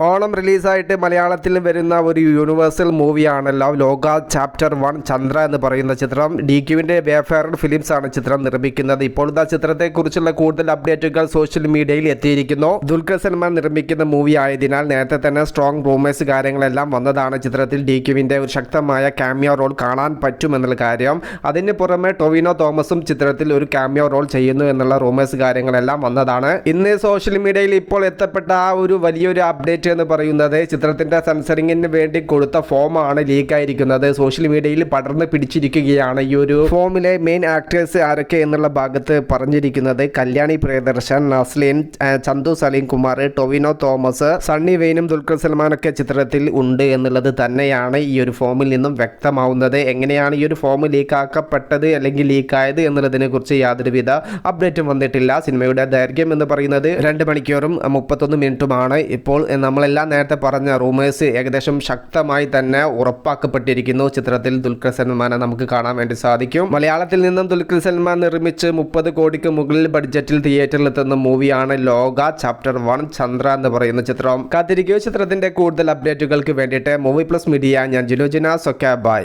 ഓണം റിലീസായിട്ട് മലയാളത്തിൽ വരുന്ന ഒരു യൂണിവേഴ്സൽ മൂവിയാണല്ലോ ലോക ചാപ്റ്റർ 1 ചന്ദ്ര എന്ന് പറയുന്ന ചിത്രം. DQവിൻ്റെ വേഫെയർ ഫിലിംസ് ആണ് ചിത്രം നിർമ്മിക്കുന്നത്. ഇപ്പോൾ ആ ചിത്രത്തെക്കുറിച്ചുള്ള കൂടുതൽ അപ്ഡേറ്റുകൾ സോഷ്യൽ മീഡിയയിൽ എത്തിയിരിക്കുന്നു. ദുൽഖർ സൽമാൻ നിർമ്മിക്കുന്ന മൂവി ആയതിനാൽ നേരത്തെ തന്നെ സ്ട്രോങ് റൂമേഴ്സ് കാര്യങ്ങളെല്ലാം വന്നതാണ്. ചിത്രത്തിൽ DQവിൻ്റെ ഒരു ശക്തമായ ക്യാമിയോ റോൾ കാണാൻ പറ്റുമെന്നുള്ള കാര്യം. അതിന് പുറമെ ടൊവിനോ തോമസും ചിത്രത്തിൽ ഒരു ക്യാമിയോ റോൾ ചെയ്യുന്നു എന്നുള്ള റൂമേഴ്സ് കാര്യങ്ങളെല്ലാം വന്നതാണ്. ഇന്ന് സോഷ്യൽ മീഡിയയിൽ ഇപ്പോൾ എത്തപ്പെട്ട ആ ഒരു വലിയൊരു അപ്ഡേറ്റ് എന്ന് പറയുന്നത് ചിത്രത്തിന്റെ സെൻസറിങ്ങിന് വേണ്ടി കൊടുത്ത ഫോമാണ് ലീക്കായിരിക്കുന്നത്. സോഷ്യൽ മീഡിയയിൽ പടർന്ന് പിടിച്ചിരിക്കുകയാണ് ഈ ഒരു ഫോമിലെ മെയിൻ ആക്ടേഴ്സ് ആരൊക്കെ എന്നുള്ള ഭാഗത്ത് പറഞ്ഞിരിക്കുന്നത്. കല്യാണി പ്രിയദർശൻ, നസ്ലിൻ, ചന്തു സലീം കുമാർ, ടൊവിനോ തോമസ്, സണ്ണി വെയിനും ദുൽഖർ സൽമാനൊക്കെ ചിത്രത്തിൽ ഉണ്ട് എന്നുള്ളത് തന്നെയാണ് ഈ ഒരു ഫോമിൽ നിന്നും വ്യക്തമാവുന്നത്. എങ്ങനെയാണ് ഈ ഒരു ഫോം ലീക്കാക്കപ്പെട്ടത് അല്ലെങ്കിൽ ലീക്കായത് എന്നുള്ളതിനെ കുറിച്ച് യാതൊരുവിധ അപ്ഡേറ്റും വന്നിട്ടില്ല. സിനിമയുടെ ദൈർഘ്യം എന്ന് പറയുന്നത് 2 മണിക്കൂറും 31 മിനിറ്റുമാണ്. ഇപ്പോൾ നമ്മളെല്ലാം നേരത്തെ പറഞ്ഞ റൂമേഴ്സ് ഏകദേശം ശക്തമായി തന്നെ ഉറപ്പാക്കപ്പെട്ടിരിക്കുന്നു. ചിത്രത്തിൽ ദുൽഖർ സൽമാനെ നമുക്ക് കാണാൻ വേണ്ടി സാധിക്കും. മലയാളത്തിൽ നിന്നും ദുൽഖർ സൽമാൻ നിർമ്മിച്ച് 30 കോടിക്ക് മുകളിൽ ബഡ്ജറ്റിൽ തിയേറ്ററിൽ എത്തുന്ന മൂവിയാണ് ലോക ചാപ്റ്റർ 1 ചന്ദ്ര എന്ന് പറയുന്ന ചിത്രം. കാത്തിരിക്കുക ചിത്രത്തിന്റെ കൂടുതൽ അപ്ഡേറ്റുകൾക്ക് വേണ്ടിയിട്ട്. മൂവി പ്ലസ് മീഡിയ, ഞാൻ ജിനോജിന. സൊക്കെ ബൈ.